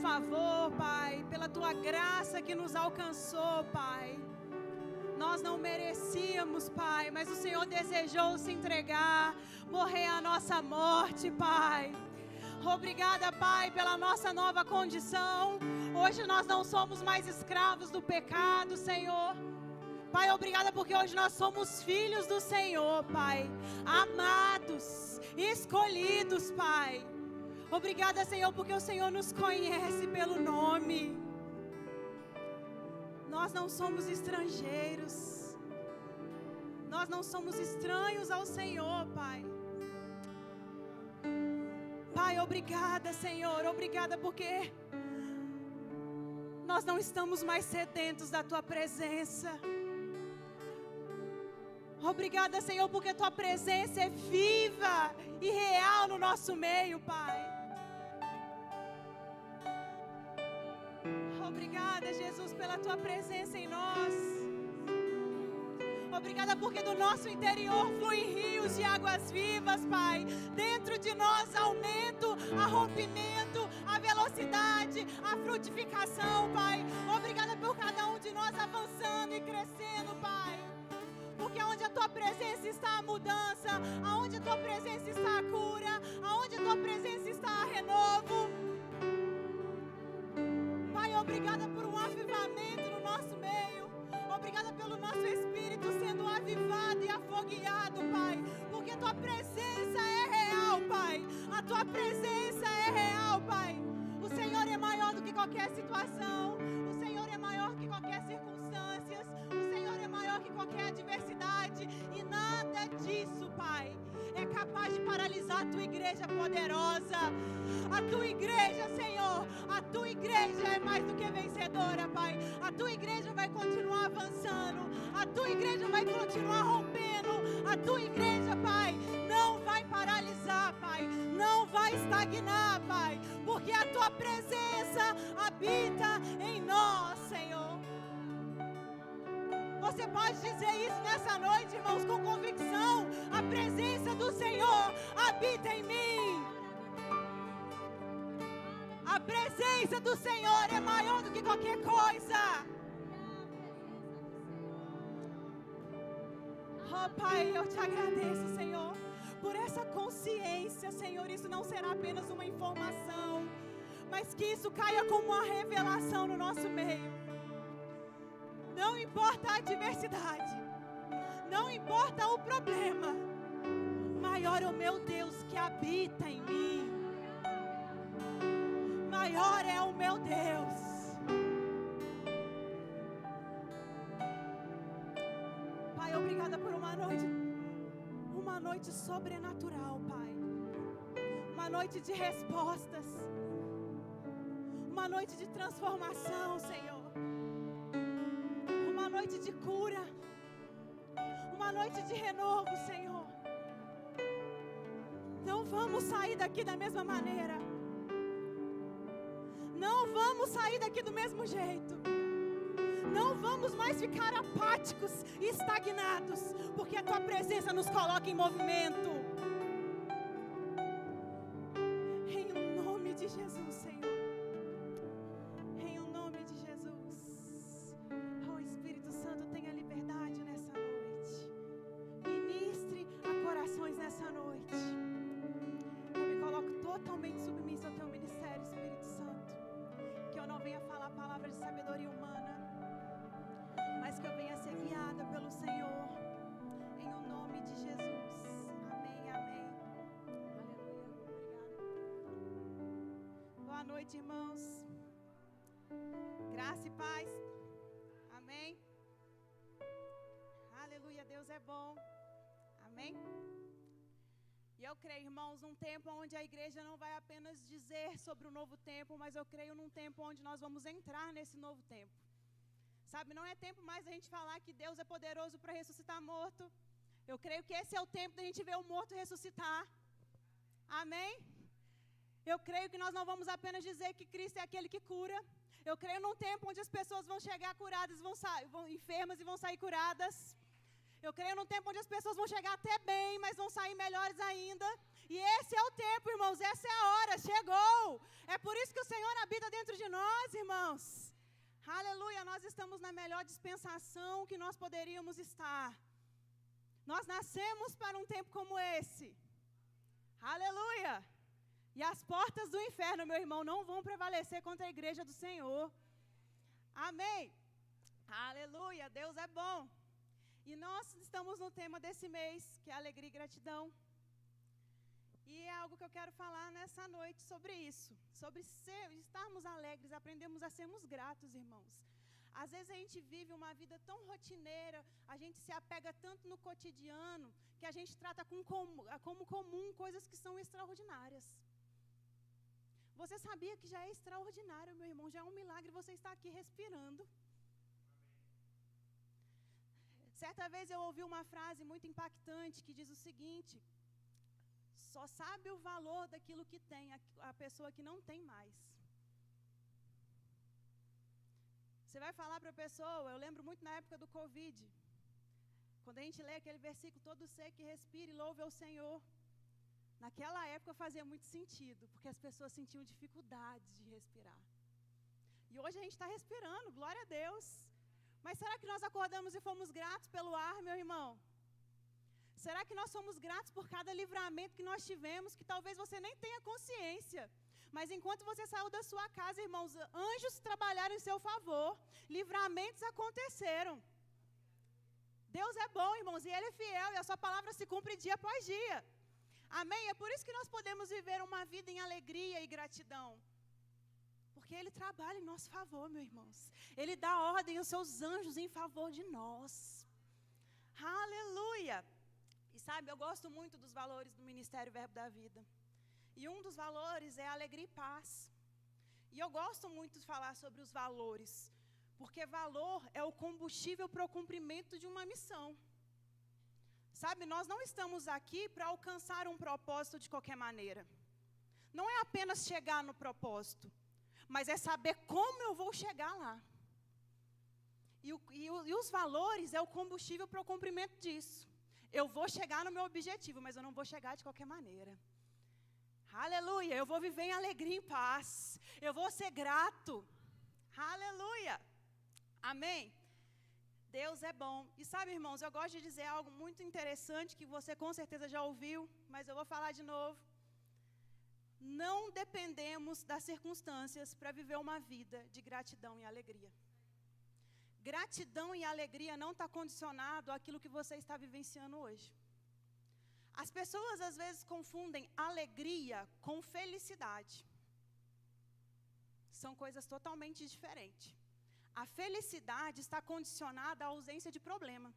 favor, Pai, pela Tua graça que nos alcançou, Pai. Nós não merecíamos, Pai, mas o Senhor desejou se entregar, morrer a nossa morte, Pai. Obrigada, Pai, pela nossa nova condição. Hoje nós não somos mais escravos do pecado, Senhor. Pai, obrigada porque hoje nós somos filhos do Senhor, Pai. Amados, escolhidos, Pai. Obrigada, Senhor, porque o Senhor nos conhece pelo nome. Nós não somos estrangeiros. Nós não somos estranhos ao Senhor, Pai. Pai, obrigada, Senhor. Obrigada porque nós não estamos mais sedentos da Tua presença. Obrigada, Senhor, porque Tua presença é viva e real no nosso meio, Pai. Obrigada, Jesus, pela Tua presença em nós. Obrigada porque do nosso interior fluem rios de águas vivas, Pai. Dentro de nós aumento, a rompimento, a velocidade, a frutificação, Pai. Obrigada por cada um de nós avançando e crescendo, Pai. Porque onde a Tua presença está a mudança, aonde a Tua presença está a cura, aonde a Tua presença está a renovo. Pai, obrigada por um avivamento no nosso meio. Obrigada pelo nosso espírito sendo avivado e afogueado, Pai. Porque a Tua presença é real, Pai. A Tua presença é real, Pai. O Senhor é maior do que qualquer situação. O Senhor é maior que qualquer circunstância. O Senhor é maior que qualquer adversidade. E nada disso, Pai, é capaz de paralisar a Tua igreja poderosa. A Tua igreja, Senhor, a Tua igreja é mais do que vencedora, Pai. A Tua igreja vai continuar avançando. A Tua igreja vai continuar rompendo. A Tua igreja, Pai, não vai paralisar, Pai. Não vai estagnar, Pai. Porque a Tua presença habita em nós, Senhor. Você pode dizer isso nessa noite, irmãos, com convicção. A presença do Senhor habita em mim. A presença do Senhor é maior do que qualquer coisa. Oh, Pai, eu Te agradeço, Senhor, por essa consciência, Senhor. Isso não será apenas uma informação, mas que isso caia como uma revelação no nosso meio. Não importa a adversidade, não importa o problema, maior é o meu Deus que habita em mim. Maior é o meu Deus. Pai, obrigada por uma noite sobrenatural, Pai. Uma noite de respostas, uma noite de transformação, Senhor. Uma noite de cura, uma noite de renovo, Senhor. Não vamos sair daqui da mesma maneira. Não vamos sair daqui do mesmo jeito. Não vamos mais ficar apáticos e estagnados, porque a Tua presença nos coloca em movimento. Em nome de Jesus, Senhor. Em nome de Jesus. Oh, Espírito Santo, tenha liberdade nessa noite. Ministre a corações nessa noite. Eu me coloco totalmente submissa ao Teu ministério, Espírito Santo. Que eu não venha falar palavras de sabedoria humana, mas que eu venha ser guiada pelo Senhor. Em o nome de Jesus. Amém, amém. Aleluia. Obrigada. Boa noite, irmãos. Graça e paz. Amém. Aleluia, Deus é bom. Amém. E eu creio, irmãos, num tempo onde a igreja não vai apenas dizer sobre o novo tempo, mas eu creio num tempo onde nós vamos entrar nesse novo tempo. Sabe, não é tempo mais da gente falar que Deus é poderoso para ressuscitar morto. Eu creio que esse é o tempo da gente ver o morto ressuscitar. Amém? Eu creio que nós não vamos apenas dizer que Cristo é aquele que cura. Eu creio num tempo onde as pessoas vão chegar curadas, vão enfermas e vão sair curadas. Eu creio num tempo onde as pessoas vão chegar até bem, mas vão sair melhores ainda. E esse é o tempo, irmãos, essa é a hora, chegou. É por isso que o Senhor habita dentro irmãos? Aleluia, nós estamos na melhor dispensação que nós poderíamos estar. Nós nascemos para um tempo como esse. Aleluia. E as portas do inferno, meu irmão, não vão prevalecer contra a igreja do Senhor. Amém. Aleluia, Deus é bom. E nós estamos no tema desse mês, que é alegria e gratidão. E é algo que eu quero falar nessa noite sobre isso. Sobre estarmos alegres, aprendemos a sermos gratos, irmãos. Às vezes a gente vive uma vida tão rotineira, a gente se apega tanto no cotidiano, que a gente trata como comum coisas que são extraordinárias. Você sabia que já é extraordinário, meu irmão, já é um milagre você estar aqui respirando. Certa vez eu ouvi uma frase muito impactante que diz o seguinte: só sabe o valor daquilo que tem a pessoa que não tem mais. Você vai falar para a pessoa, eu lembro muito na época do Covid, quando a gente lê aquele versículo, todo ser que respire e louve ao Senhor. Naquela época fazia muito sentido, porque as pessoas sentiam dificuldades de respirar. E hoje a gente está respirando, glória a Deus. Mas será que nós acordamos e fomos gratos pelo ar, meu irmão? Será que nós somos gratos por cada livramento que nós tivemos, que talvez você nem tenha consciência? Mas enquanto você saiu da sua casa, irmãos, anjos trabalharam em seu favor, livramentos aconteceram. Deus é bom, irmãos, e Ele é fiel, e a sua palavra se cumpre dia após dia. Amém? É por isso que nós podemos viver uma vida em alegria e gratidão. Porque Ele trabalha em nosso favor, meus irmãos. Ele dá ordem aos seus anjos em favor de nós. Aleluia! E sabe, eu gosto muito dos valores do Ministério Verbo da Vida. E um dos valores é alegria e paz. E eu gosto muito de falar sobre os valores, porque valor é o combustível para o cumprimento de uma missão. Sabe, nós não estamos aqui para alcançar um propósito de qualquer maneira. Não é apenas chegar no propósito, mas é saber como eu vou chegar lá. E os valores é o combustível para o cumprimento disso. Eu vou chegar no meu objetivo, mas eu não vou chegar de qualquer maneira. Aleluia, eu vou viver em alegria e em paz. Eu vou ser grato. Aleluia. Amém. Deus é bom. E sabe, irmãos, eu gosto de dizer algo muito interessante que você com certeza já ouviu, mas eu vou falar de novo. Não dependemos das circunstâncias para viver uma vida de gratidão e alegria. Gratidão e alegria não está condicionado àquilo que você está vivenciando hoje. As pessoas às vezes confundem alegria com felicidade. São coisas totalmente diferentes. A felicidade está condicionada à ausência de problema.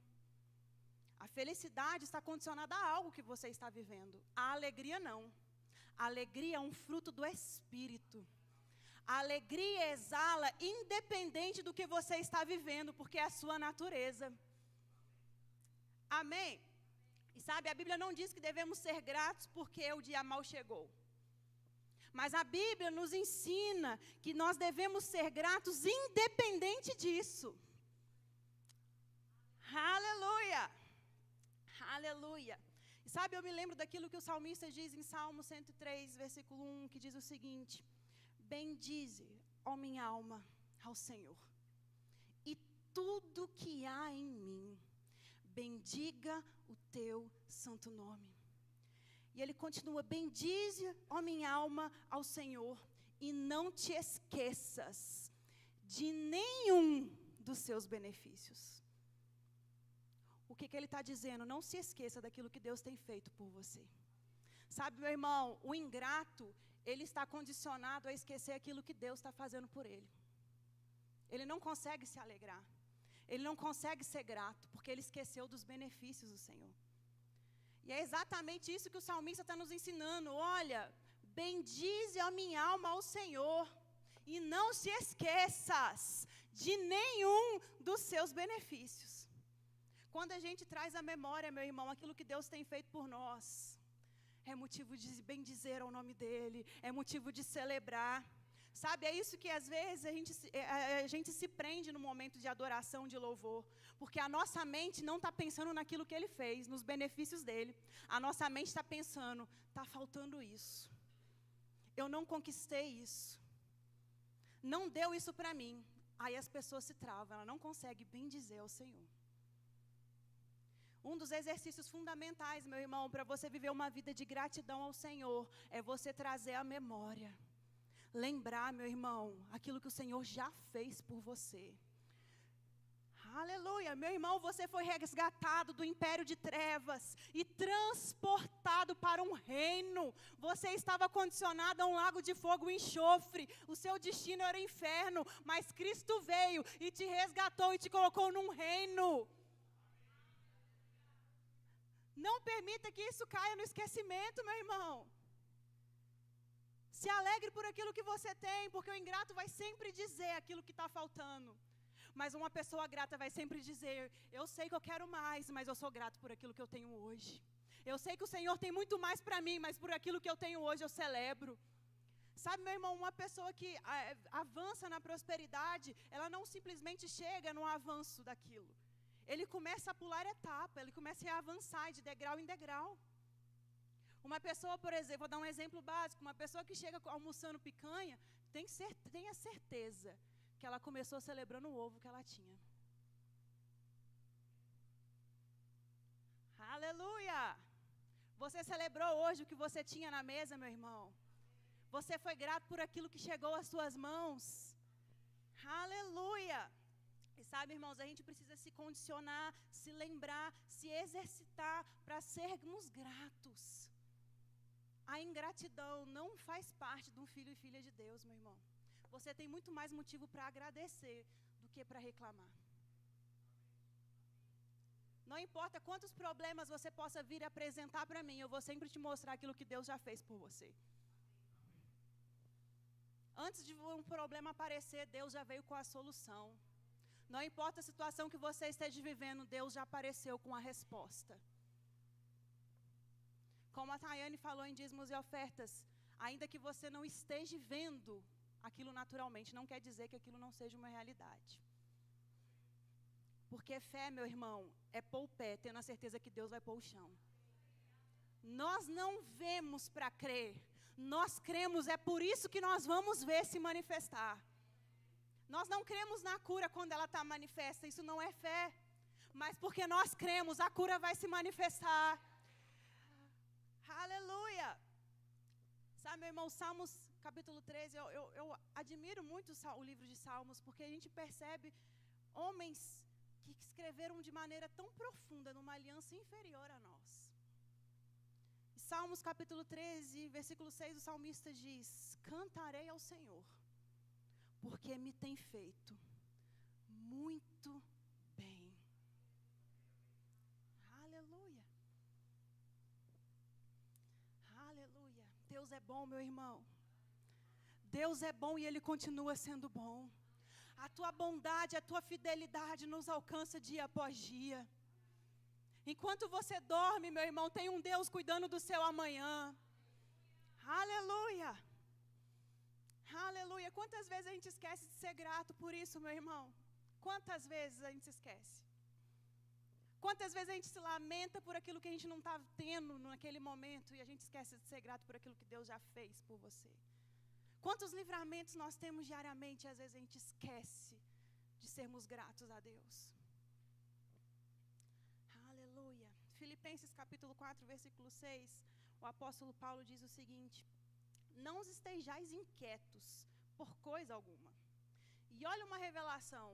A felicidade está condicionada a algo que você está vivendo. A alegria não. A alegria é um fruto do Espírito. A alegria exala independente do que você está vivendo, porque é a sua natureza. Amém? E sabe, a Bíblia não diz que devemos ser gratos porque o dia mal chegou. Mas a Bíblia nos ensina que nós devemos ser gratos independente disso. Aleluia! Aleluia! E sabe, eu me lembro daquilo que o salmista diz em Salmo 103, versículo 1, que diz o seguinte: bendize, ó minha alma, ao Senhor, e tudo que há em mim, bendiga o teu santo nome. E ele continua: bendize, ó minha alma, ao Senhor, e não te esqueças de nenhum dos seus benefícios. O que ele está dizendo? Não se esqueça daquilo que Deus tem feito por você. Sabe, meu irmão, o ingrato, ele está condicionado a esquecer aquilo que Deus está fazendo por ele. Ele não consegue se alegrar. Ele não consegue ser grato, porque ele esqueceu dos benefícios do Senhor. E é exatamente isso que o salmista está nos ensinando. Olha, bendize a minha alma ao Senhor, e não se esqueças de nenhum dos seus benefícios. Quando a gente traz à memória, meu irmão, aquilo que Deus tem feito por nós, é motivo de bendizer ao nome dEle, é motivo de celebrar. Sabe, é isso que às vezes a gente se prende no momento de adoração, de louvor. Porque a nossa mente não está pensando naquilo que Ele fez, nos benefícios dEle. A nossa mente está pensando: está faltando isso. Eu não conquistei isso. não deu isso para mim. Aí as pessoas se travam, ela não consegue bendizer ao Senhor. Um dos exercícios fundamentais, meu irmão, para você viver uma vida de gratidão ao Senhor, é você trazer a memória. Lembrar, meu irmão, aquilo que o Senhor já fez por você. Aleluia, meu irmão, você foi resgatado do império de trevas e transportado para um reino. Você estava condicionado a um lago de fogo e enxofre. O seu destino era o inferno, mas Cristo veio e te resgatou e te colocou num reino. Não permita que isso caia no esquecimento, meu irmão. Se alegre por aquilo que você tem, porque o ingrato vai sempre dizer aquilo que está faltando. Mas uma pessoa grata vai sempre dizer, eu sei que eu quero mais, mas eu sou grato por aquilo que eu tenho hoje. Eu sei que o Senhor tem muito mais para mim, mas por aquilo que eu tenho hoje eu celebro. Sabe, meu irmão, uma pessoa que avança na prosperidade, ela não simplesmente chega no avanço daquilo. Ele começa a pular etapa, ele começa a avançar de degrau em degrau. Uma pessoa, por exemplo, vou dar um exemplo básico, uma pessoa que chega almoçando picanha, tenha certeza que ela começou celebrando o ovo que ela tinha. Aleluia! Você celebrou hoje o que você tinha na mesa, meu irmão. Você foi grato por aquilo que chegou às suas mãos. Aleluia! E sabe, irmãos, a gente precisa se condicionar, se lembrar, se exercitar para sermos gratos. A ingratidão não faz parte de um filho e filha de Deus, meu irmão. Você tem muito mais motivo para agradecer do que para reclamar. Não importa quantos problemas você possa vir apresentar para mim, eu vou sempre te mostrar aquilo que Deus já fez por você. Antes de um problema aparecer, Deus já veio com a solução. Não importa a situação que você esteja vivendo, Deus já apareceu com a resposta. Como a Tayane falou em dízimos e ofertas, ainda que você não esteja vendo aquilo naturalmente, não quer dizer que aquilo não seja uma realidade. Porque fé, meu irmão, é pôr o pé, tendo a certeza que Deus vai pôr o chão. Nós não vemos para crer, nós cremos, é por isso que nós vamos ver se manifestar. Nós não cremos na cura quando ela está manifesta, isso não é fé. Mas porque nós cremos, a cura vai se manifestar. Aleluia! Sabe, meu irmão, Salmos capítulo 13, eu admiro muito o livro de Salmos, porque a gente percebe homens que escreveram de maneira tão profunda, numa aliança inferior a nós. Salmos capítulo 13, versículo 6, o salmista diz, cantarei ao Senhor, porque me tem feito muito bem. Aleluia. Aleluia. Deus é bom, meu irmão. Deus é bom e Ele continua sendo bom. A tua bondade, a tua fidelidade nos alcança dia após dia. Enquanto você dorme, meu irmão, tem um Deus cuidando do seu amanhã. Aleluia. Aleluia. Quantas vezes a gente esquece de ser grato por isso, meu irmão? Quantas vezes a gente se esquece? Quantas vezes a gente se lamenta por aquilo que a gente não está tendo naquele momento e a gente esquece de ser grato por aquilo que Deus já fez por você? Quantos livramentos nós temos diariamente e às vezes a gente esquece de sermos gratos a Deus? Aleluia. Filipenses capítulo 4, versículo 6, o apóstolo Paulo diz o seguinte, não estejais inquietos por coisa alguma. E olha uma revelação,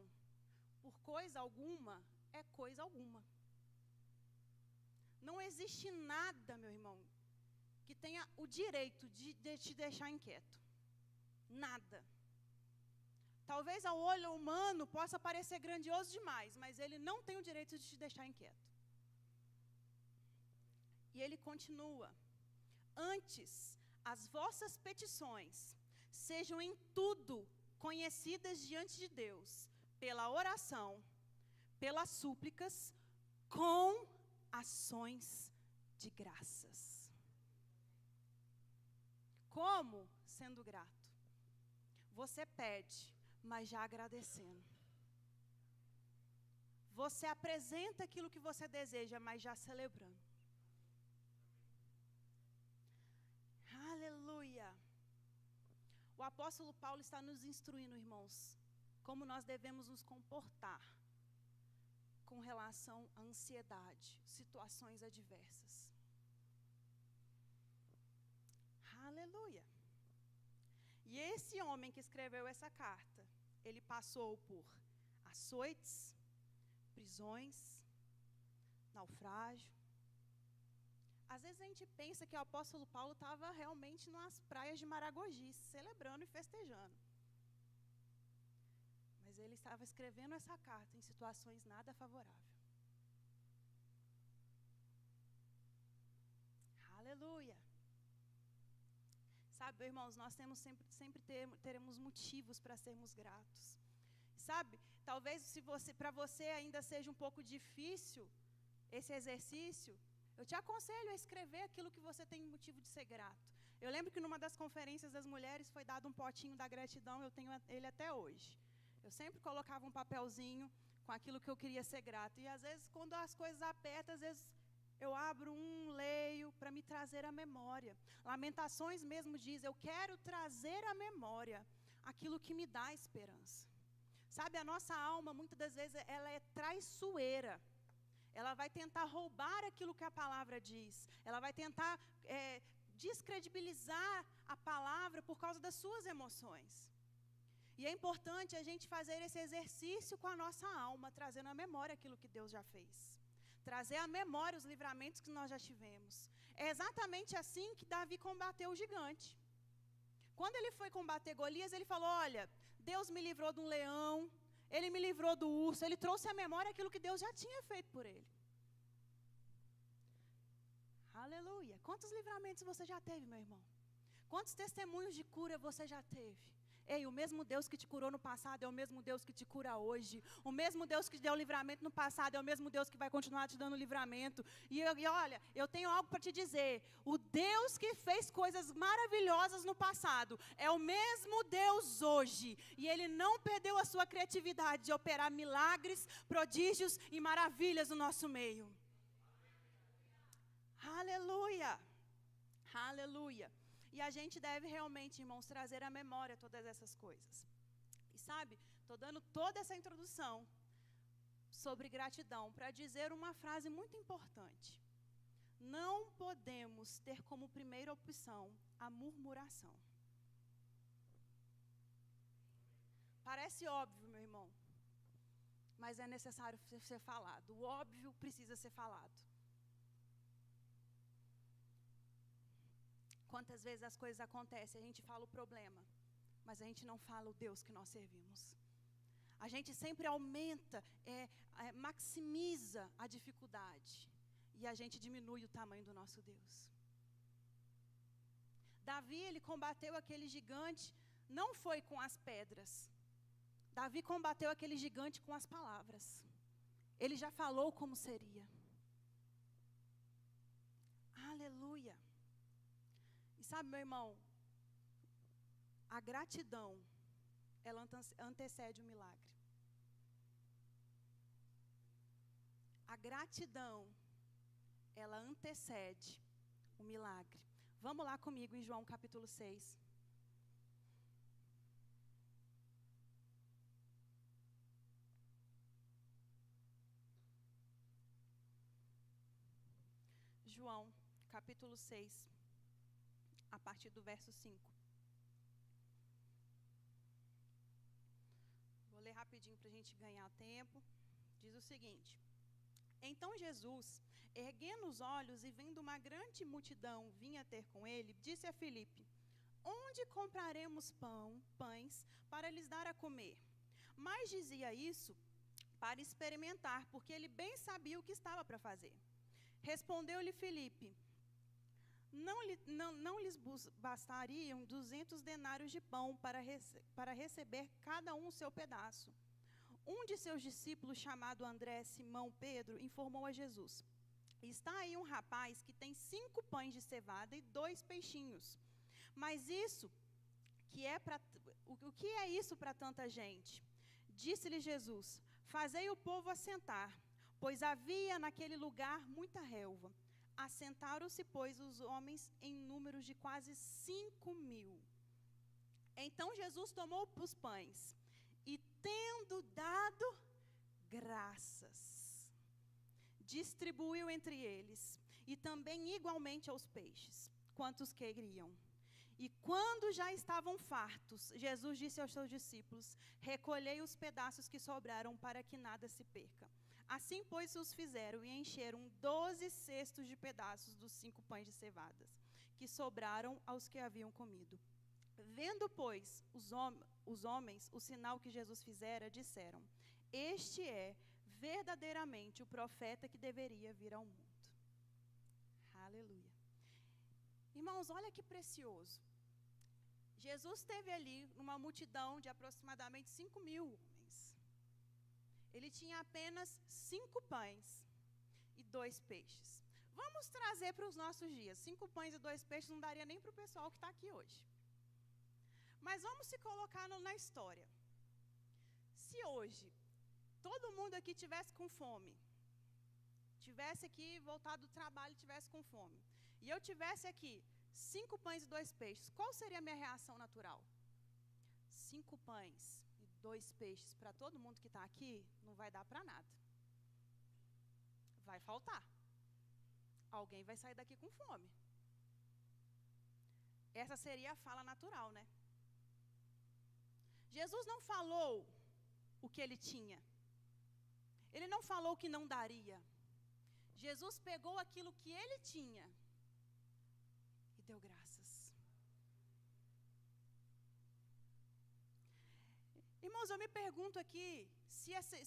por coisa alguma é coisa alguma. Não existe nada, meu irmão, que tenha o direito de te deixar inquieto. Nada. Talvez ao olho humano possa parecer grandioso demais, mas ele não tem o direito de te deixar inquieto. E ele continua, antes, as vossas petições sejam em tudo conhecidas diante de Deus, pela oração, pelas súplicas, com ações de graças. Como? Sendo grato. Você pede, mas já agradecendo. Você apresenta aquilo que você deseja, mas já celebrando. Aleluia. O o apóstolo Paulo está nos instruindo, irmãos, como nós devemos nos comportar com relação à ansiedade, situações adversas. Aleluia. E esse homem que escreveu essa carta, ele passou por açoites, prisões, naufrágio. Às vezes a gente pensa que o apóstolo Paulo estava realmente nas praias de Maragogi, celebrando e festejando. Mas ele estava escrevendo essa carta em situações nada favoráveis. Aleluia. Sabe, irmãos, nós teremos motivos para sermos gratos. Sabe, talvez para você ainda seja um pouco difícil esse exercício, eu te aconselho a escrever aquilo que você tem motivo de ser grato. Eu lembro que numa das conferências das mulheres foi dado um potinho da gratidão, eu tenho ele até hoje. Eu sempre colocava um papelzinho com aquilo que eu queria ser grato. E às vezes, quando as coisas apertam, às vezes eu abro leio para me trazer à memória. Lamentações mesmo diz, eu quero trazer à memória aquilo que me dá esperança. Sabe, a nossa alma, muitas das vezes, ela é traiçoeira. Ela vai tentar roubar aquilo que a palavra diz. Ela vai tentar descredibilizar a palavra por causa das suas emoções. E é importante a gente fazer esse exercício com a nossa alma, trazendo à memória aquilo que Deus já fez. Trazer à memória os livramentos que nós já tivemos. É exatamente assim que Davi combateu o gigante. Quando ele foi combater Golias, ele falou, olha, Deus me livrou de um leão, Ele me livrou do urso, Ele trouxe à memória aquilo que Deus já tinha feito por ele. Aleluia. Quantos livramentos você já teve, meu irmão? Quantos testemunhos de cura você já teve? Ei, o mesmo Deus que te curou no passado é o mesmo Deus que te cura hoje. O mesmo Deus que te deu livramento no passado é o mesmo Deus que vai continuar te dando livramento. E olha, eu tenho algo para te dizer. O Deus que fez coisas maravilhosas no passado é o mesmo Deus hoje. E Ele não perdeu a sua criatividade de operar milagres, prodígios e maravilhas no nosso meio. Aleluia. Aleluia. E a gente deve realmente, irmãos, trazer à memória todas essas coisas. E sabe, estou dando toda essa introdução sobre gratidão para dizer uma frase muito importante. Não podemos ter como primeira opção a murmuração. Parece óbvio, meu irmão, mas é necessário ser falado. O óbvio precisa ser falado. Quantas vezes as coisas acontecem, a gente fala o problema, mas a gente não fala o Deus que nós servimos. A gente sempre aumenta, maximiza a dificuldade, e a gente diminui o tamanho do nosso Deus. Davi, ele combateu aquele gigante, não foi com as pedras. Davi combateu aquele gigante com as palavras. Ele já falou como seria. Aleluia. E sabe, meu irmão, a gratidão, ela antecede o milagre. A gratidão, ela antecede o milagre. Vamos lá comigo em João capítulo 6. João capítulo 6. A partir do verso 5. Vou ler rapidinho para a gente ganhar tempo. Diz o seguinte: Então Jesus, erguendo os olhos e vendo uma grande multidão vinha ter com ele, disse a Filipe: Onde compraremos pães para lhes dar a comer? Mas dizia isso para experimentar, porque ele bem sabia o que estava para fazer. Respondeu-lhe Filipe: Não lhes bastariam 200 denários de pão para receber cada um o seu pedaço. Um de seus discípulos, chamado André, Simão Pedro, informou a Jesus: Está aí um rapaz que tem 5 pães de cevada e 2 peixinhos. Mas o que é isso para tanta gente? Disse-lhe Jesus: Fazei o povo assentar, pois havia naquele lugar muita relva. Assentaram-se, pois, os homens em números de quase 5.000. Então Jesus tomou os pães e, tendo dado graças, distribuiu entre eles, e também igualmente aos peixes, quantos queriam. E quando já estavam fartos, Jesus disse aos seus discípulos: recolhei os pedaços que sobraram, para que nada se perca. Assim, pois, os fizeram, e encheram 12 cestos de pedaços dos 5 pães de cevadas, que sobraram aos que haviam comido. Vendo, pois, os homens o sinal que Jesus fizera, disseram: este é verdadeiramente o profeta que deveria vir ao mundo. Aleluia. Irmãos, olha que precioso. Jesus esteve ali numa multidão de aproximadamente 5.000 homens. Ele tinha apenas 5 pães e 2 peixes. Vamos trazer para os nossos dias. 5 pães e 2 peixes não daria nem para o pessoal que está aqui hoje. Mas vamos se colocar na história. Se hoje todo mundo aqui tivesse com fome, tivesse aqui voltado do trabalho e tivesse com fome, e eu tivesse aqui 5 pães e 2 peixes, qual seria a minha reação natural? 5 pães e 2 peixes para todo mundo que está aqui, não vai dar para nada. Vai faltar. Alguém vai sair daqui com fome. Essa seria a fala natural, né? Jesus não falou o que ele tinha. Ele não falou que não daria. Jesus pegou aquilo que ele tinha e deu graças. Irmãos, eu me pergunto aqui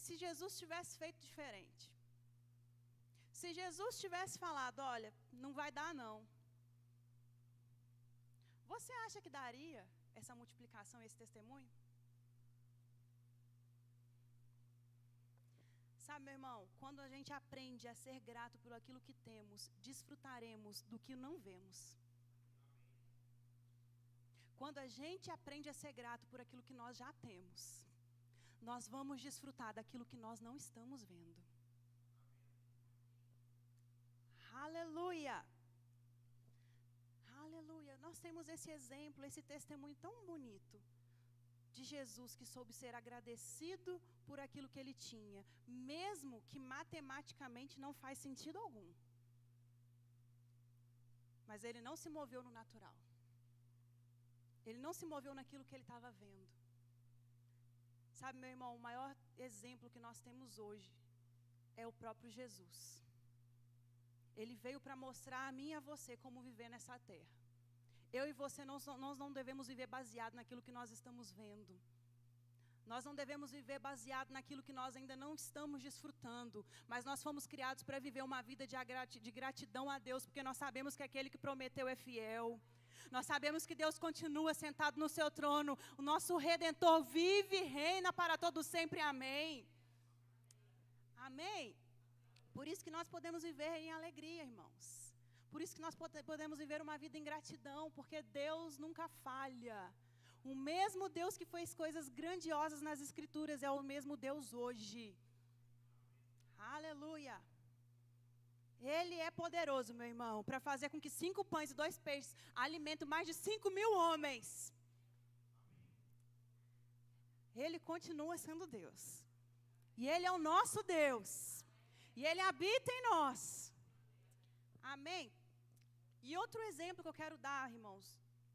se Jesus tivesse feito diferente. Se Jesus tivesse falado: olha, não vai dar não. Você acha que daria essa multiplicação, esse testemunho? Sabe, meu irmão, quando a gente aprende a ser grato por aquilo que temos, desfrutaremos do que não vemos. Quando a gente aprende a ser grato por aquilo que nós já temos, nós vamos desfrutar daquilo que nós não estamos vendo. Aleluia! Aleluia! Nós temos esse exemplo, esse testemunho tão bonito de Jesus, que soube ser agradecido por aquilo que ele tinha, mesmo que matematicamente não faz sentido algum. Mas ele não se moveu no natural. Ele não se moveu naquilo que ele estava vendo. Sabe, meu irmão, o maior exemplo que nós temos hoje é o próprio Jesus. Ele veio para mostrar a mim e a você como viver nessa terra. Eu e você, nós não devemos viver baseado naquilo que nós estamos vendo. Nós não devemos viver baseado naquilo que nós ainda não estamos desfrutando. Mas nós fomos criados para viver uma vida de gratidão a Deus, porque nós sabemos que aquele que prometeu é fiel. Nós sabemos que Deus continua sentado no seu trono. O nosso Redentor vive e reina para todo sempre. Amém. Amém. Por isso que nós podemos viver em alegria, irmãos. Por isso que nós podemos viver uma vida em gratidão, porque Deus nunca falha. O mesmo Deus que fez coisas grandiosas nas Escrituras é o mesmo Deus hoje. Aleluia. Ele é poderoso, meu irmão, para fazer com que 5 pães e 2 peixes alimentem mais de 5.000 homens. Ele continua sendo Deus. E Ele é o nosso Deus. E Ele habita em nós. Amém? E outro exemplo que eu quero dar, irmãos,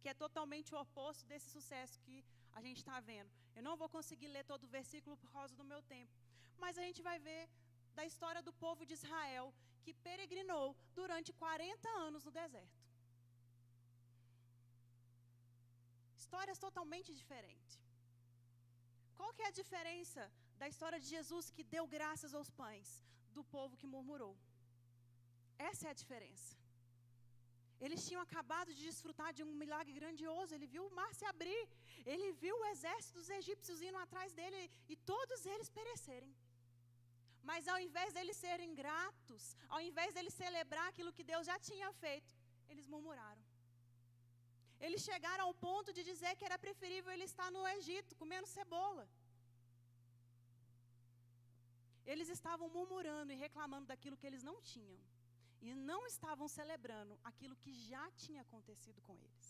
que é totalmente o oposto desse sucesso que a gente está vendo. Eu não vou conseguir ler todo o versículo por causa do meu tempo. Mas a gente vai ver da história do povo de Israel, que peregrinou durante 40 anos no deserto. Histórias totalmente diferentes. Qual que é a diferença da história de Jesus que deu graças aos pães, do povo que murmurou? Essa é a diferença. Eles tinham acabado de desfrutar de um milagre grandioso. Ele viu o mar se abrir. Ele viu o exército dos egípcios indo atrás dele e todos eles perecerem. Mas ao invés deles serem gratos, ao invés deles celebrar aquilo que Deus já tinha feito, eles murmuraram. Eles chegaram ao ponto de dizer que era preferível ele estar no Egito, comendo cebola. Eles estavam murmurando e reclamando daquilo que eles não tinham. E não estavam celebrando aquilo que já tinha acontecido com eles.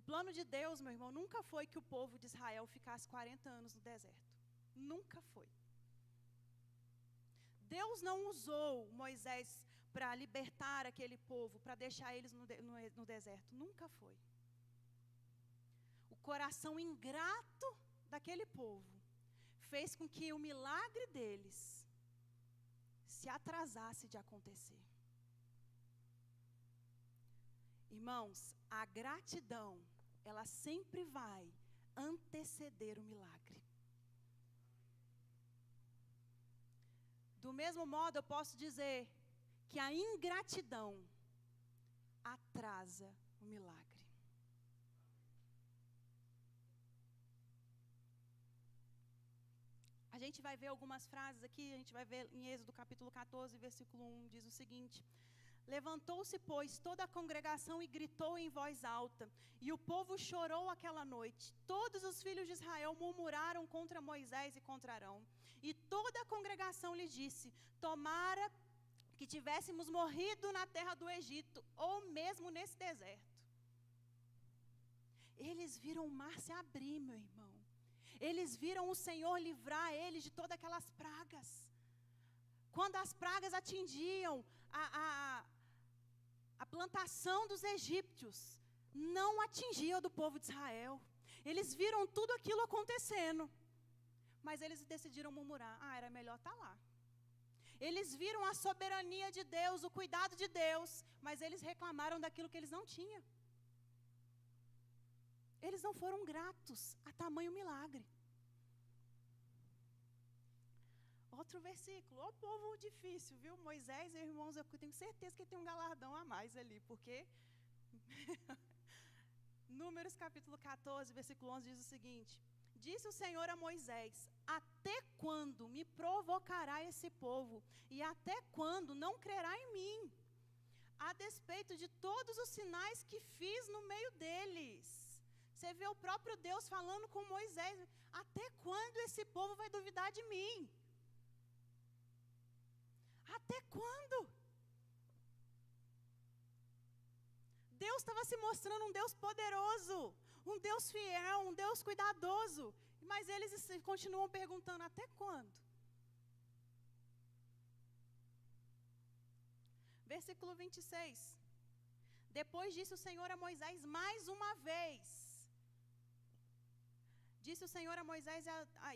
plano de Deus, meu irmão, nunca foi que o povo de Israel ficasse 40 anos no deserto. Nunca foi. Deus não usou Moisés para libertar aquele povo, para deixar eles no deserto. Nunca foi. O coração ingrato daquele povo fez com que o milagre deles se atrasasse de acontecer. Irmãos, a gratidão, ela sempre vai anteceder o milagre. Do mesmo modo, eu posso dizer que a ingratidão atrasa o milagre. A gente vai ver algumas frases aqui, a gente vai ver em Êxodo capítulo 14, versículo 1, diz o seguinte: levantou-se, pois, toda a congregação e gritou em voz alta, e o povo chorou aquela noite. Todos os filhos de Israel murmuraram contra Moisés e contra Arão. E toda a congregação lhe disse: tomara que tivéssemos morrido na terra do Egito, ou mesmo nesse deserto. Eles viram o mar se abrir, meu irmão. Eles viram o Senhor livrar eles de todas aquelas pragas. Quando as pragas atingiam a plantação dos egípcios, não atingia do povo de Israel. Eles viram tudo aquilo acontecendo, mas eles decidiram murmurar: era melhor estar lá. Eles viram a soberania de Deus, o cuidado de Deus, mas eles reclamaram daquilo que eles não tinham. Eles não foram gratos a tamanho milagre. Outro versículo, ó povo difícil, viu? Moisés, irmãos, eu tenho certeza que tem um galardão a mais ali, porque Números capítulo 14, versículo 11 diz o seguinte: disse o Senhor a Moisés: até quando me provocará esse povo, e até quando não crerá em mim, a despeito de todos os sinais que fiz no meio deles? Você vê o próprio Deus falando com Moisés: até quando esse povo vai duvidar de mim? Até quando? Deus estava se mostrando um Deus poderoso, um Deus fiel, um Deus cuidadoso. Mas eles continuam perguntando: até quando? Versículo 26. Depois disse o Senhor a Moisés mais uma vez. Disse o Senhor a Moisés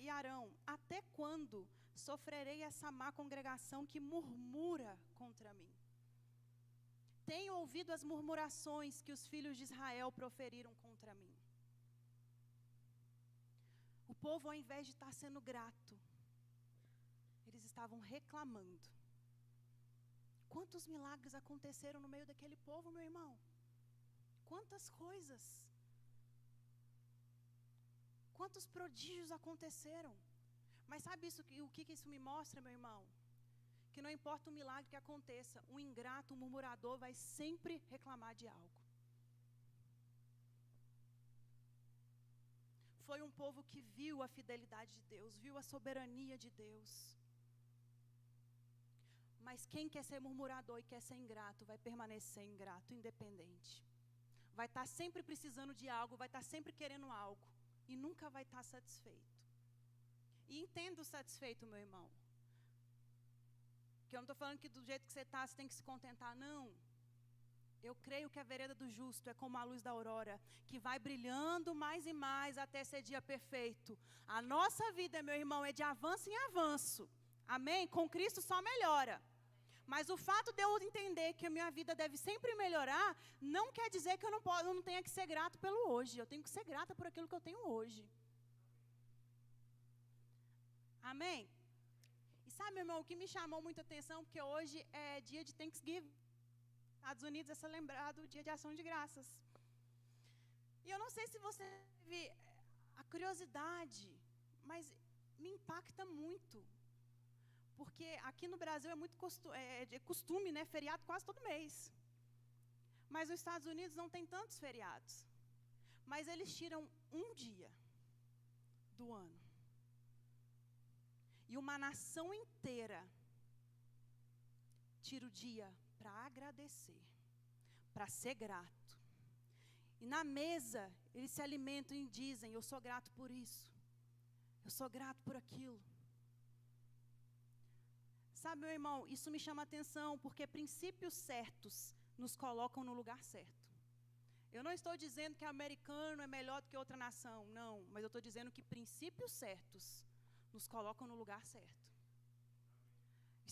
e a Arão: até quando sofrerei essa má congregação que murmura contra mim? Tenho ouvido as murmurações que os filhos de Israel proferiram contra mim. O povo, ao invés de estar sendo grato, eles estavam reclamando. Quantos milagres aconteceram no meio daquele povo, meu irmão? Quantas coisas? Quantos prodígios aconteceram? Mas sabe o que isso me mostra, meu irmão? Que não importa o milagre que aconteça, um ingrato, um murmurador vai sempre reclamar de algo. Foi um povo que viu a fidelidade de Deus, viu a soberania de Deus. Mas quem quer ser murmurador e quer ser ingrato, vai permanecer ingrato, independente. Vai estar sempre precisando de algo, vai estar sempre querendo algo. E nunca vai estar satisfeito. E entenda o satisfeito, meu irmão. Que eu não estou falando que do jeito que você está, você tem que se contentar, não. Eu creio que a vereda do justo é como a luz da aurora, que vai brilhando mais e mais até ser dia perfeito. A nossa vida, meu irmão, é de avanço em avanço. Amém? Com Cristo só melhora. Mas o fato de eu entender que a minha vida deve sempre melhorar, não quer dizer que eu não tenha que ser grato pelo hoje. Eu tenho que ser grata por aquilo que eu tenho hoje. Amém? E sabe, meu irmão, o que me chamou muita atenção, porque hoje é dia de Thanksgiving. Estados Unidos é celebrado o dia de ação de graças. E eu não sei se você teve a curiosidade, mas me impacta muito. Porque aqui no Brasil é muito costume, né? Feriado quase todo mês. Mas nos Estados Unidos não tem tantos feriados. Mas eles tiram um dia do ano. E uma nação inteira tira o dia para agradecer, para ser grato. E na mesa, eles se alimentam e dizem, eu sou grato por isso. Eu sou grato por aquilo. Sabe, meu irmão, isso me chama a atenção, porque princípios certos nos colocam no lugar certo. Eu não estou dizendo que americano é melhor do que outra nação, não. Mas eu estou dizendo que princípios certos nos colocam no lugar certo.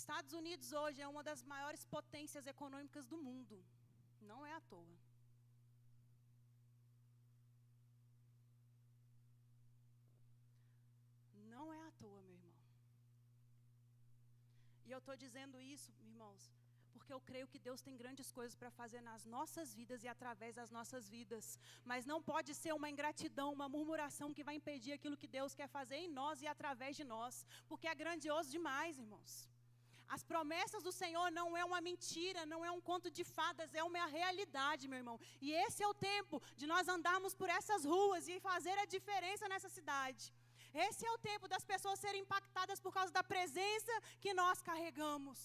Estados Unidos hoje é uma das maiores potências econômicas do mundo. Não é à toa. Não é à toa, meu irmão. E eu estou dizendo isso, irmãos, porque eu creio que Deus tem grandes coisas para fazer nas nossas vidas e através das nossas vidas. Mas não pode ser uma ingratidão, uma murmuração que vai impedir aquilo que Deus quer fazer em nós e através de nós. Porque é grandioso demais, irmãos. As promessas do Senhor não é uma mentira, não é um conto de fadas, é uma realidade, meu irmão. E esse é o tempo de nós andarmos por essas ruas e fazer a diferença nessa cidade. Esse é o tempo das pessoas serem impactadas por causa da presença que nós carregamos.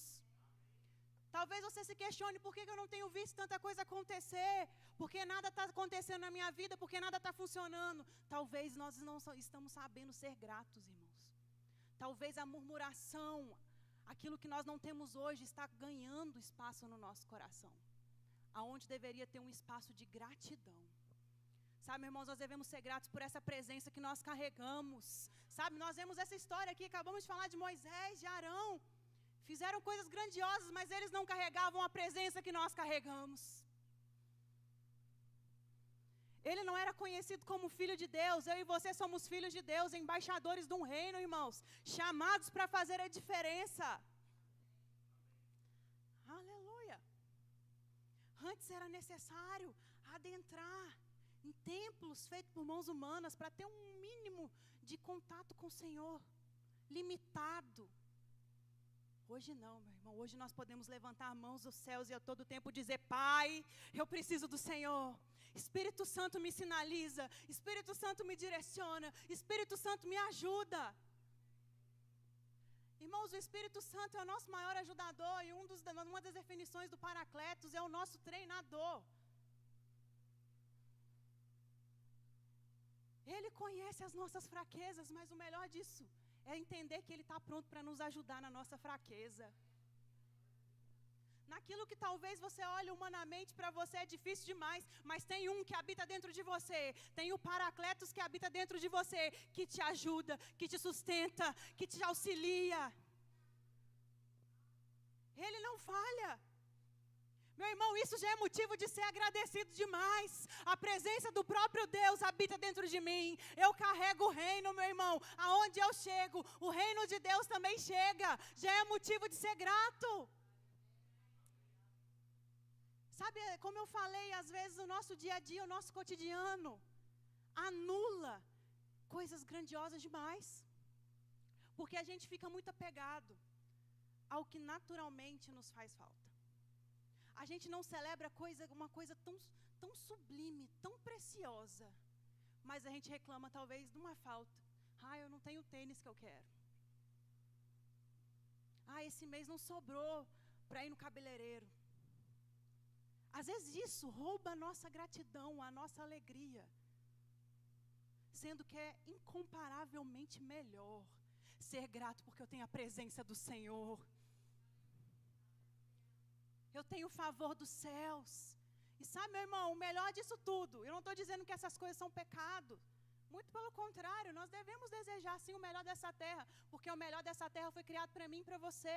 Talvez você se questione, por que eu não tenho visto tanta coisa acontecer? Porque nada está acontecendo na minha vida, porque nada está funcionando. Talvez nós não estamos sabendo ser gratos, irmãos. Talvez a murmuração, aquilo que nós não temos hoje, está ganhando espaço no nosso coração. Aonde deveria ter um espaço de gratidão. Sabe, irmãos, nós devemos ser gratos por essa presença que nós carregamos. Sabe, nós vemos essa história aqui, acabamos de falar de Moisés, de Arão. Fizeram coisas grandiosas, mas eles não carregavam a presença que nós carregamos. Ele não era conhecido como filho de Deus. Eu e você somos filhos de Deus, embaixadores de um reino, irmãos. Chamados para fazer a diferença. Aleluia. Antes era necessário adentrar em templos feitos por mãos humanas para ter um mínimo de contato com o Senhor. Limitado. Hoje não, meu irmão. Hoje nós podemos levantar mãos dos céus e a todo tempo dizer, Pai, eu preciso do Senhor. Espírito Santo me sinaliza. Espírito Santo me direciona. Espírito Santo me ajuda. Irmãos, o Espírito Santo é o nosso maior ajudador e uma das definições do Paracletos é o nosso treinador. Ele conhece as nossas fraquezas, mas o melhor disso é entender que Ele está pronto para nos ajudar na nossa fraqueza. Naquilo que talvez você olhe humanamente para você é difícil demais, mas tem um que habita dentro de você, tem o Paracletos que habita dentro de você, que te ajuda, que te sustenta, que te auxilia. Ele não falha. Meu irmão, isso já é motivo de ser agradecido demais. A presença do próprio Deus habita dentro de mim. Eu carrego o reino, meu irmão. Aonde eu chego, o reino de Deus também chega. Já é motivo de ser grato. Sabe, como eu falei, às vezes o nosso dia a dia, o nosso cotidiano, anula coisas grandiosas demais. Porque a gente fica muito apegado ao que naturalmente nos faz falta. A gente não celebra uma coisa tão sublime, tão preciosa. Mas a gente reclama talvez de uma falta. Eu não tenho o tênis que eu quero. Esse mês não sobrou para ir no cabeleireiro. Às vezes isso rouba a nossa gratidão, a nossa alegria. Sendo que é incomparavelmente melhor ser grato porque eu tenho a presença do Senhor. Eu tenho o favor dos céus. E sabe, meu irmão, o melhor disso tudo, eu não estou dizendo que essas coisas são pecado. Muito pelo contrário, nós devemos desejar sim o melhor dessa terra, porque o melhor dessa terra foi criado para mim e para você.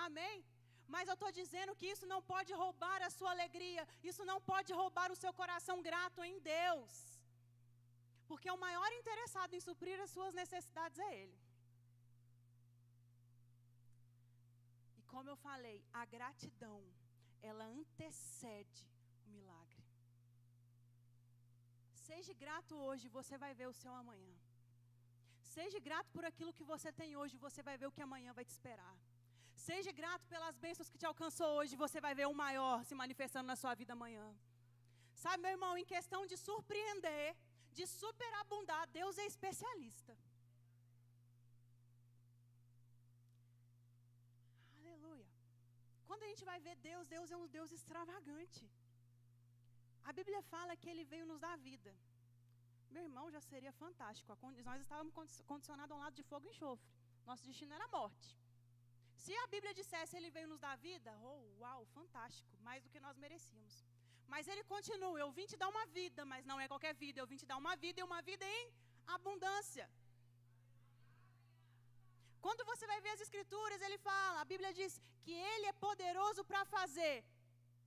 Amém? Mas eu estou dizendo que isso não pode roubar a sua alegria, isso não pode roubar o seu coração grato em Deus. Porque o maior interessado em suprir as suas necessidades é Ele. E como eu falei, a gratidão, ela antecede o milagre. Seja grato hoje, você vai ver o seu amanhã. Seja grato por aquilo que você tem hoje, você vai ver o que amanhã vai te esperar. Seja grato pelas bênçãos que te alcançou hoje, você vai ver o maior se manifestando na sua vida amanhã. Sabe, meu irmão, em questão de surpreender, de superabundar, Deus é especialista. Aleluia. Quando a gente vai ver Deus, Deus é um Deus extravagante. A Bíblia fala que ele veio nos dar vida. Meu irmão, já seria fantástico. Nós estávamos condicionados a um lado de fogo e enxofre. Nosso destino era a morte. Se a Bíblia dissesse ele veio nos dar vida, oh, uau, fantástico, mais do que nós merecíamos. Mas ele continua, eu vim te dar uma vida, mas não é qualquer vida, eu vim te dar uma vida e uma vida em abundância. Quando você vai ver as escrituras, ele fala, a Bíblia diz que ele é poderoso para fazer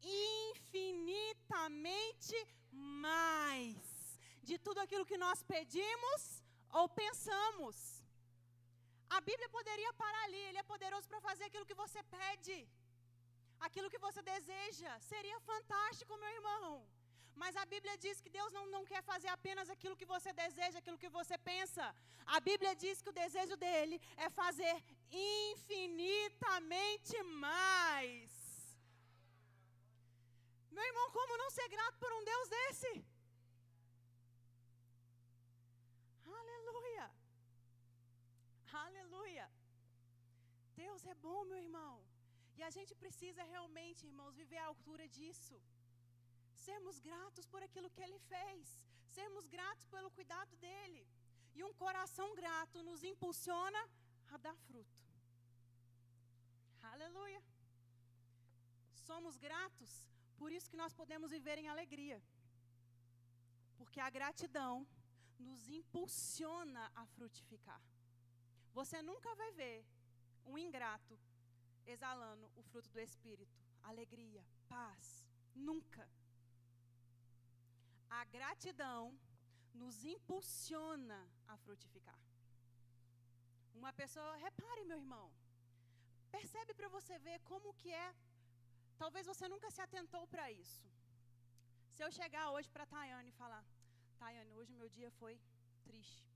infinitamente mais de tudo aquilo que nós pedimos ou pensamos. A Bíblia poderia parar ali, ele é poderoso para fazer aquilo que você pede, aquilo que você deseja. Seria fantástico, meu irmão. Mas a Bíblia diz que Deus não quer fazer apenas aquilo que você deseja, aquilo que você pensa. A Bíblia diz que o desejo dele é fazer infinitamente mais. Meu irmão, como não ser grato por um Deus desse? Aleluia. Aleluia. Deus é bom, meu irmão. E a gente precisa realmente, irmãos, viver à altura disso. Sermos gratos por aquilo que Ele fez. Sermos gratos pelo cuidado dEle. E um coração grato nos impulsiona a dar fruto. Aleluia. Somos gratos, por isso que nós podemos viver em alegria. Porque a gratidão nos impulsiona a frutificar. Você nunca vai ver um ingrato exalando o fruto do Espírito. Alegria, paz. Nunca. A gratidão nos impulsiona a frutificar. Uma pessoa, repare, meu irmão, percebe para você ver como que é, talvez você nunca se atentou para isso. Se eu chegar hoje para a Tayane e falar, Tayane, hoje meu dia foi triste.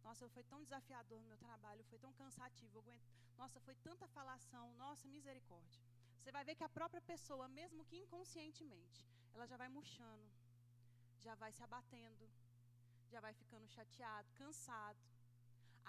Nossa, foi tão desafiador no meu trabalho, foi tão cansativo. Nossa, foi tanta falação, nossa, misericórdia. Você vai ver que a própria pessoa, mesmo que inconscientemente, ela já vai murchando, já vai se abatendo, já vai ficando chateado, cansado.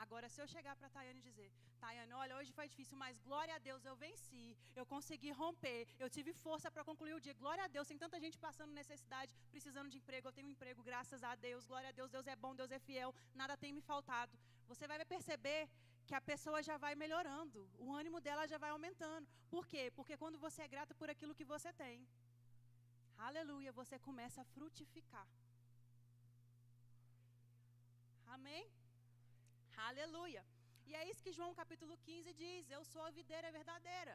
Agora, se eu chegar para a Tayane e dizer, Tayane, olha, hoje foi difícil, mas glória a Deus, eu venci, eu consegui romper, eu tive força para concluir o dia, glória a Deus, tem tanta gente passando necessidade, precisando de emprego, eu tenho um emprego, graças a Deus, glória a Deus, Deus é bom, Deus é fiel, nada tem me faltado. Você vai perceber que a pessoa já vai melhorando, o ânimo dela já vai aumentando. Por quê? Porque quando você é grata por aquilo que você tem, aleluia, você começa a frutificar. Amém? Aleluia. E é isso que João capítulo 15 diz, eu sou a videira verdadeira.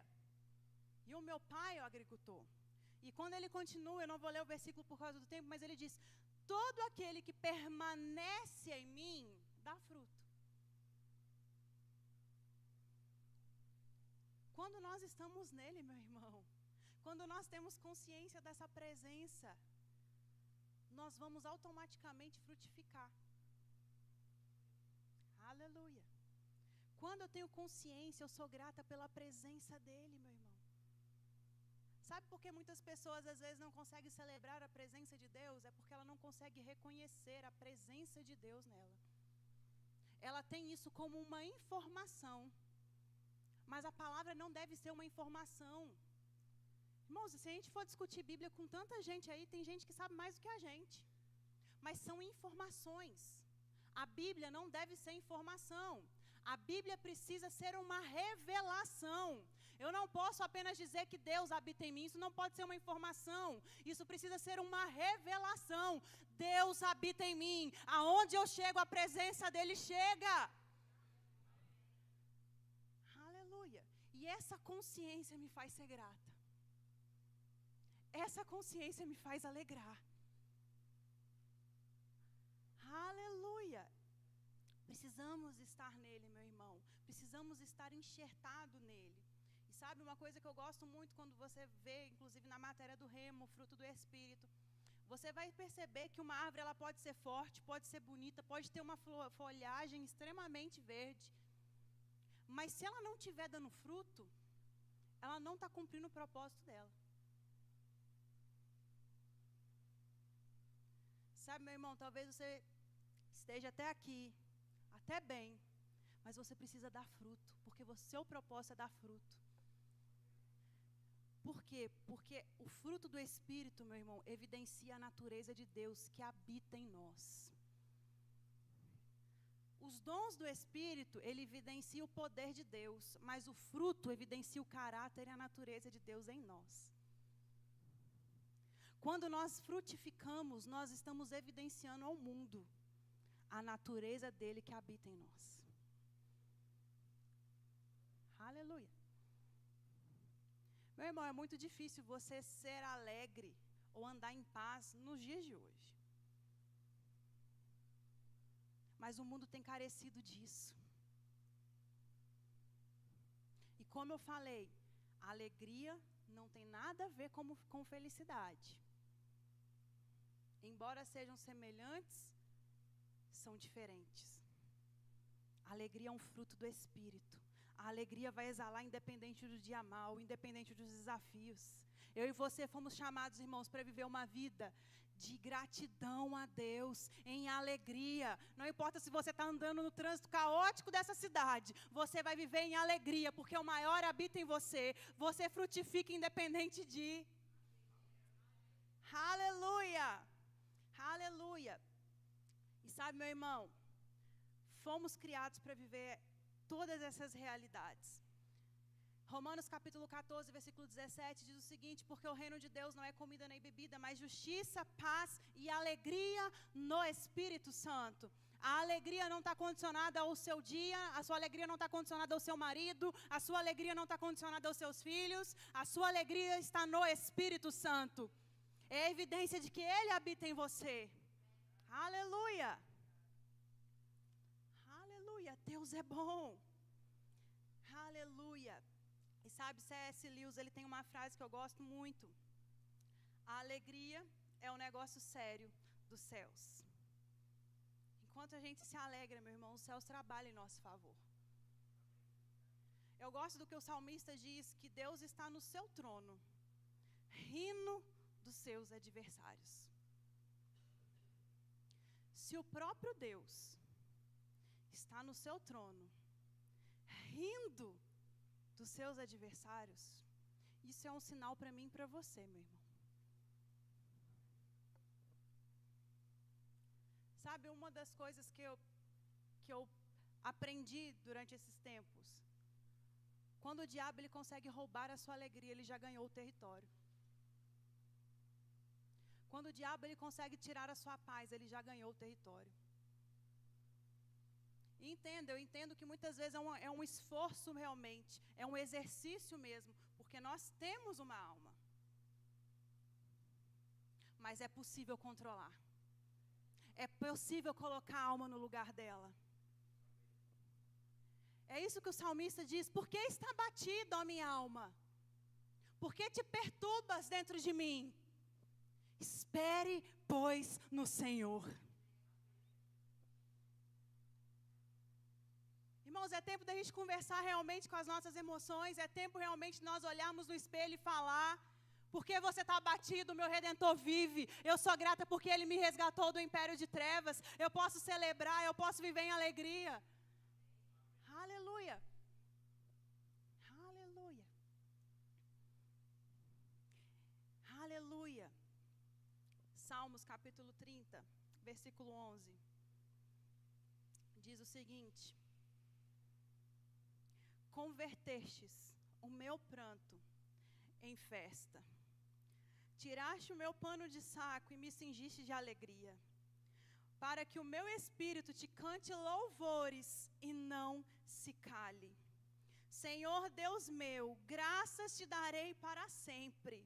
E o meu pai é o agricultor. E quando ele continua, eu não vou ler o versículo por causa do tempo, mas ele diz, todo aquele que permanece em mim, dá fruto. Quando nós estamos nele, meu irmão, quando nós temos consciência dessa presença, nós vamos automaticamente frutificar. Aleluia. Quando eu tenho consciência, eu sou grata pela presença dele, meu irmão. Sabe por que muitas pessoas às vezes não conseguem celebrar a presença de Deus? É porque ela não consegue reconhecer a presença de Deus nela. Ela tem isso como uma informação. Mas a palavra não deve ser uma informação. Irmãos, se a gente for discutir Bíblia com tanta gente aí, tem gente que sabe mais do que a gente. Mas são informações. A Bíblia não deve ser informação. A Bíblia precisa ser uma revelação. Eu não posso apenas dizer que Deus habita em mim. Isso não pode ser uma informação. Isso precisa ser uma revelação. Deus habita em mim. Aonde eu chego, a presença dele chega. Aleluia. E essa consciência me faz ser grata. Essa consciência me faz alegrar. Aleluia. Precisamos estar nele, meu irmão. Precisamos estar enxertado nele. E sabe uma coisa que eu gosto muito quando você vê, inclusive na matéria do remo, o fruto do Espírito. Você vai perceber que uma árvore ela pode ser forte, pode ser bonita, pode ter uma folhagem extremamente verde. Mas se ela não estiver dando fruto, ela não está cumprindo o propósito dela. Sabe, meu irmão, talvez você esteja até aqui, até bem, mas você precisa dar fruto, porque o seu propósito é dar fruto. Por quê? Porque o fruto do Espírito, meu irmão, evidencia a natureza de Deus que habita em nós. Os dons do Espírito, ele evidencia o poder de Deus, mas o fruto evidencia o caráter e a natureza de Deus em nós. Quando nós frutificamos, nós estamos evidenciando ao mundo a natureza dele que habita em nós. Aleluia. Meu irmão, é muito difícil você ser alegre ou andar em paz nos dias de hoje. Mas o mundo tem carecido disso. E como eu falei, a alegria não tem nada a ver com felicidade. Embora sejam semelhantes, são diferentes. A alegria é um fruto do Espírito. A alegria vai exalar independente do dia mau, independente dos desafios. Eu e você fomos chamados, irmãos, para viver uma vida de gratidão a Deus, em alegria. Não importa se você está andando no trânsito caótico dessa cidade, você vai viver em alegria, porque o maior habita em você. Você frutifica independente de... Aleluia! Aleluia! E sabe, meu irmão, fomos criados para viver todas essas realidades. Romanos capítulo 14, versículo 17 diz o seguinte: porque o reino de Deus não é comida nem bebida, mas justiça, paz e alegria no Espírito Santo. A alegria não está condicionada ao seu dia, a sua alegria não está condicionada ao seu marido, a sua alegria não está condicionada aos seus filhos, a sua alegria está no Espírito Santo. É a evidência de que Ele habita em você. Aleluia! Aleluia! Deus é bom. Aleluia! E sabe, C.S. Lewis, ele tem uma frase que eu gosto muito. A alegria é um negócio sério dos céus. Enquanto a gente se alegra, meu irmão, os céus trabalham em nosso favor. Eu gosto do que o salmista diz, que Deus está no seu trono, rindo dos seus adversários. Se o próprio Deus está no seu trono, rindo dos seus adversários, isso é um sinal para mim e para você, meu irmão. Sabe, uma das coisas que eu aprendi durante esses tempos, quando o diabo ele consegue roubar a sua alegria, ele já ganhou o território. Quando o diabo ele consegue tirar a sua paz, ele já ganhou o território. E eu entendo que muitas vezes é um esforço realmente, é um exercício mesmo, porque nós temos uma alma. Mas é possível controlar. É possível colocar a alma no lugar dela. É isso que o salmista diz: por que está batido, ó minha alma? Por que te perturbas dentro de mim? Espere, pois, no Senhor. Irmãos, é tempo da gente conversar realmente com as nossas emoções, é tempo realmente de nós olharmos no espelho e falar: por que você está abatido? Meu Redentor vive. Eu sou grata porque Ele me resgatou do império de trevas. Eu posso celebrar, eu posso viver em alegria. Aleluia. Aleluia. Aleluia. Salmos capítulo 30, versículo 11. Diz o seguinte: convertestes o meu pranto em festa. Tiraste o meu pano de saco e me cingiste de alegria, para que o meu espírito te cante louvores e não se cale. Senhor Deus meu, graças te darei para sempre.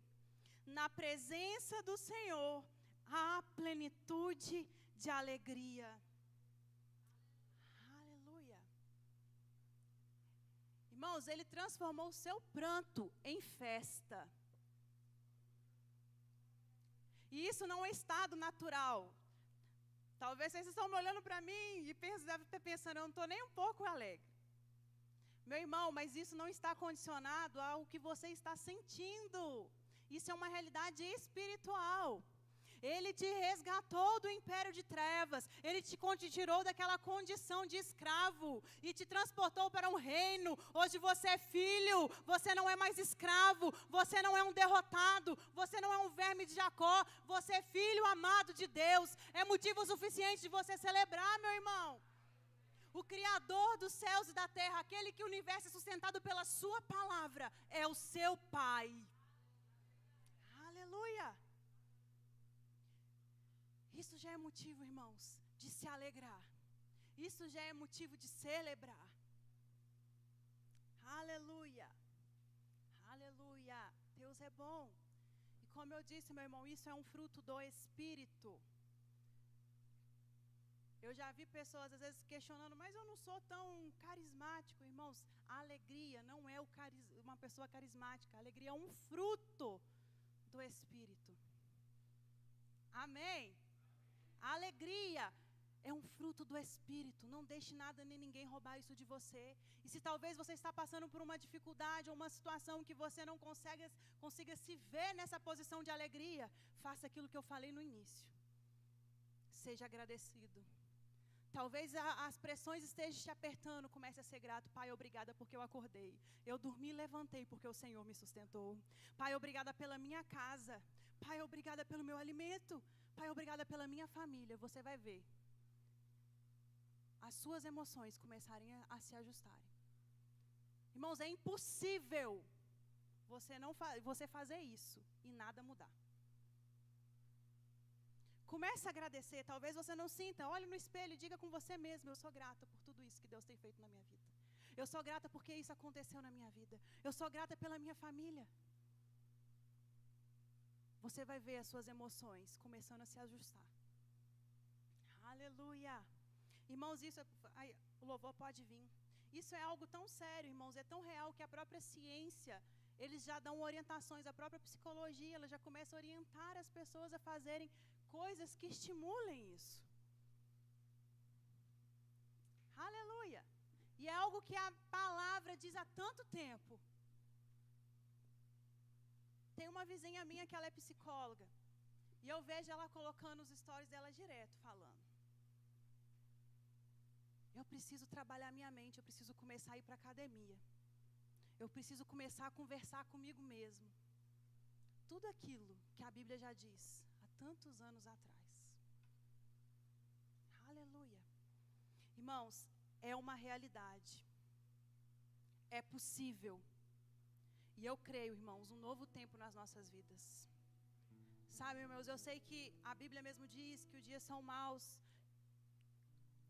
Na presença do Senhor há plenitude de alegria. Aleluia. Irmãos, Ele transformou o seu pranto em festa. E isso não é estado natural. Talvez vocês estão me olhando para mim e devem estar pensando: eu não estou nem um pouco alegre. Meu irmão, mas isso não está condicionado ao que você está sentindo. Isso é uma realidade espiritual. Ele te resgatou do império de trevas. Ele te tirou daquela condição de escravo e te transportou para um reino. Hoje você é filho, você não é mais escravo, você não é um derrotado, você não é um verme de Jacó, você é filho amado de Deus. É motivo suficiente de você celebrar, meu irmão. O Criador dos céus e da terra, aquele que o universo é sustentado pela sua palavra, é o seu Pai. Aleluia. Isso já é motivo, irmãos, de se alegrar. Isso já é motivo de celebrar. Aleluia. Aleluia. Deus é bom. E como eu disse, meu irmão, isso é um fruto do Espírito. Eu já vi pessoas, às vezes, questionando, mas eu não sou tão carismático. Irmãos, a alegria não é uma pessoa carismática. A alegria é um fruto do Espírito. Amém? A alegria é um fruto do Espírito. Não deixe nada nem ninguém roubar isso de você. E se talvez você está passando por uma dificuldade ou uma situação que você não consiga se ver nessa posição de alegria, faça aquilo que eu falei no início. Seja agradecido. Talvez as pressões estejam te apertando, comece a ser grato. Pai, obrigada porque eu acordei. Eu dormi e levantei porque o Senhor me sustentou. Pai, obrigada pela minha casa. Pai, obrigada pelo meu alimento. Pai, obrigada pela minha família. Você vai ver as suas emoções começarem a se ajustarem. Irmãos, é impossível você fazer isso e nada mudar. Comece a agradecer. Talvez você não sinta. Olhe no espelho e diga com você mesmo: eu sou grata por tudo isso que Deus tem feito na minha vida. Eu sou grata porque isso aconteceu na minha vida. Eu sou grata pela minha família. Você vai ver as suas emoções começando a se ajustar. Aleluia. Irmãos, o louvor pode vir. Isso é algo tão sério, irmãos, é tão real que a própria ciência, eles já dão orientações, a própria psicologia, ela já começa a orientar as pessoas a fazerem coisas que estimulem isso. Aleluia. E é algo que a palavra diz há tanto tempo. Tem uma vizinha minha que ela é psicóloga. E eu vejo ela colocando os stories dela direto, falando: eu preciso trabalhar minha mente, eu preciso começar a ir para a academia. Eu preciso começar a conversar comigo mesmo. Tudo aquilo que a Bíblia já diz há tantos anos atrás. Aleluia. Irmãos, é uma realidade. É possível. E eu creio, irmãos, um novo tempo nas nossas vidas. Sabe, irmãos, eu sei que a Bíblia mesmo diz que os dias são maus,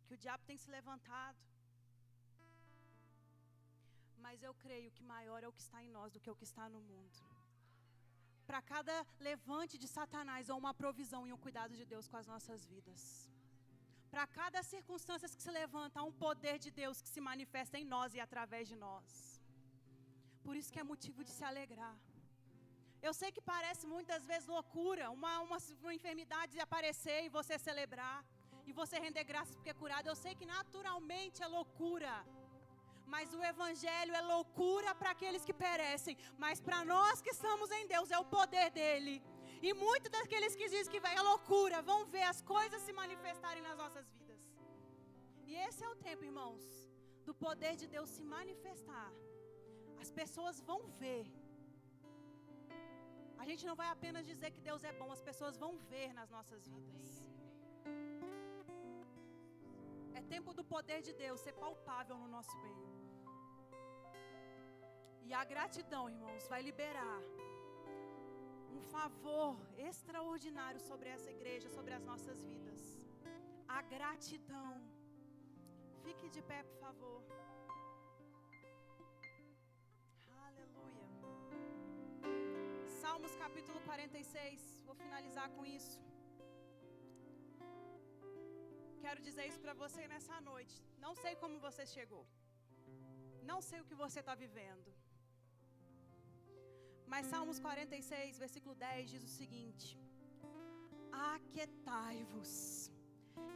que o diabo tem se levantado. Mas eu creio que maior é o que está em nós do que o que está no mundo. Para cada levante de Satanás, há uma provisão e um cuidado de Deus com as nossas vidas. Para cada circunstância que se levanta, há um poder de Deus que se manifesta em nós e através de nós. Por isso que é motivo de se alegrar. Eu sei que parece muitas vezes loucura, uma enfermidade aparecer e você celebrar, e você render graças porque é curado. Eu sei que naturalmente é loucura, mas o Evangelho é loucura para aqueles que perecem, mas para nós que estamos em Deus é o poder dEle. E muitos daqueles que dizem que é loucura vão ver as coisas se manifestarem nas nossas vidas. E esse é o tempo, irmãos, do poder de Deus se manifestar. As pessoas vão ver. A gente não vai apenas dizer que Deus é bom, as pessoas vão ver nas nossas vidas. É tempo do poder de Deus ser palpável no nosso meio. E a gratidão, irmãos, vai liberar um favor extraordinário sobre essa igreja, sobre as nossas vidas. A gratidão. Fique de pé, por favor. Aleluia. Salmos capítulo 46. Vou finalizar com isso. Quero dizer isso para você nessa noite. Não sei como você chegou. Não sei o que você está vivendo. Mas Salmos 46, versículo 10 diz o seguinte: aquietai-vos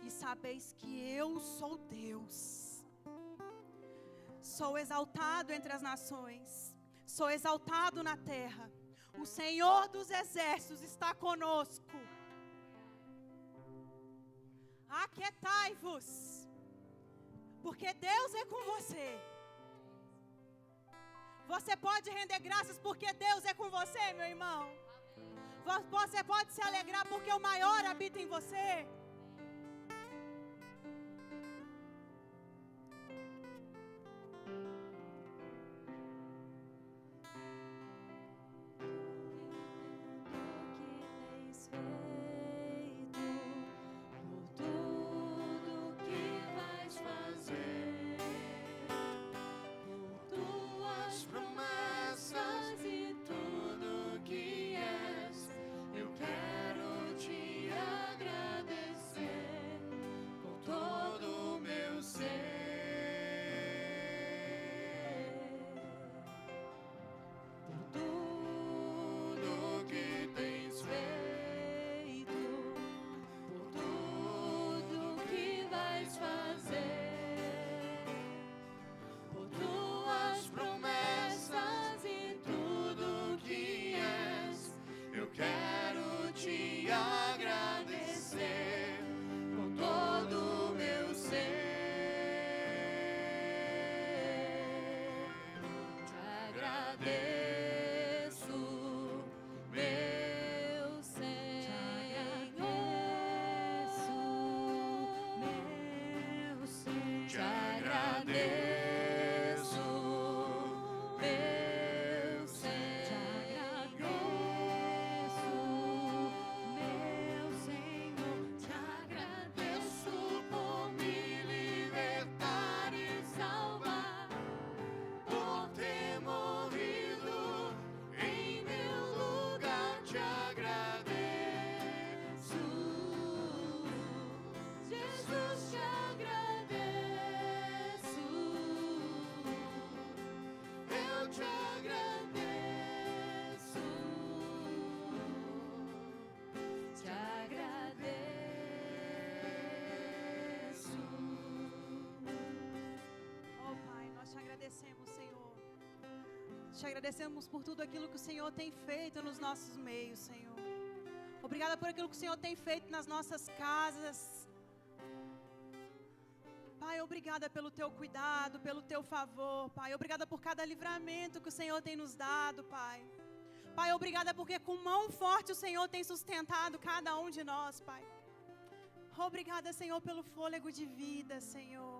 e sabeis que eu sou Deus. Sou exaltado entre as nações, sou exaltado na terra. O Senhor dos exércitos está conosco. aquietai-vos, porque Deus é com você. Você pode render graças porque Deus é com você, meu irmão. Você pode se alegrar porque o maior habita em você. Te agradecemos por tudo aquilo que o Senhor tem feito nos nossos meios, Senhor. Obrigada por aquilo que o Senhor tem feito nas nossas casas. Pai, obrigada pelo Teu cuidado, pelo Teu favor, Pai. Obrigada por cada livramento que o Senhor tem nos dado, Pai. Pai, obrigada porque com mão forte o Senhor tem sustentado cada um de nós, Pai. Obrigada, Senhor, pelo fôlego de vida, Senhor.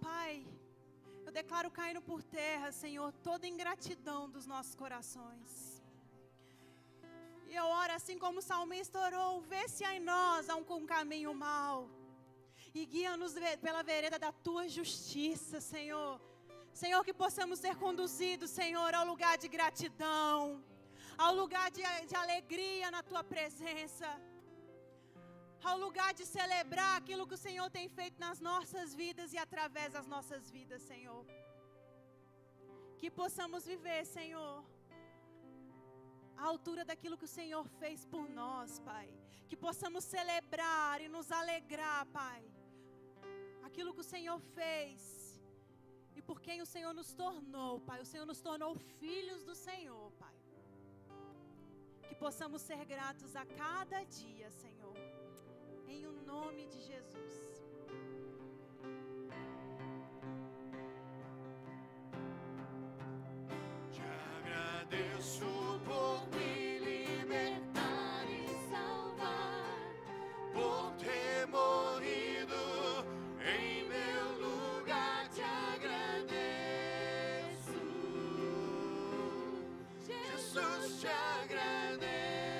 Pai, eu declaro caindo por terra, Senhor, toda ingratidão dos nossos corações. E eu oro assim como o salmista orou, vê se há em nós um caminho mau. E guia-nos pela vereda da Tua justiça, Senhor. Senhor, que possamos ser conduzidos, Senhor, ao lugar de gratidão, ao lugar de alegria na Tua presença, ao lugar de celebrar aquilo que o Senhor tem feito nas nossas vidas e através das nossas vidas, Senhor. Que possamos viver, Senhor, à altura daquilo que o Senhor fez por nós, Pai. Que possamos celebrar e nos alegrar, Pai, aquilo que o Senhor fez e por quem o Senhor nos tornou, Pai. O Senhor nos tornou filhos do Senhor, Pai. Que possamos ser gratos a cada dia, Senhor. Em o nome de Jesus.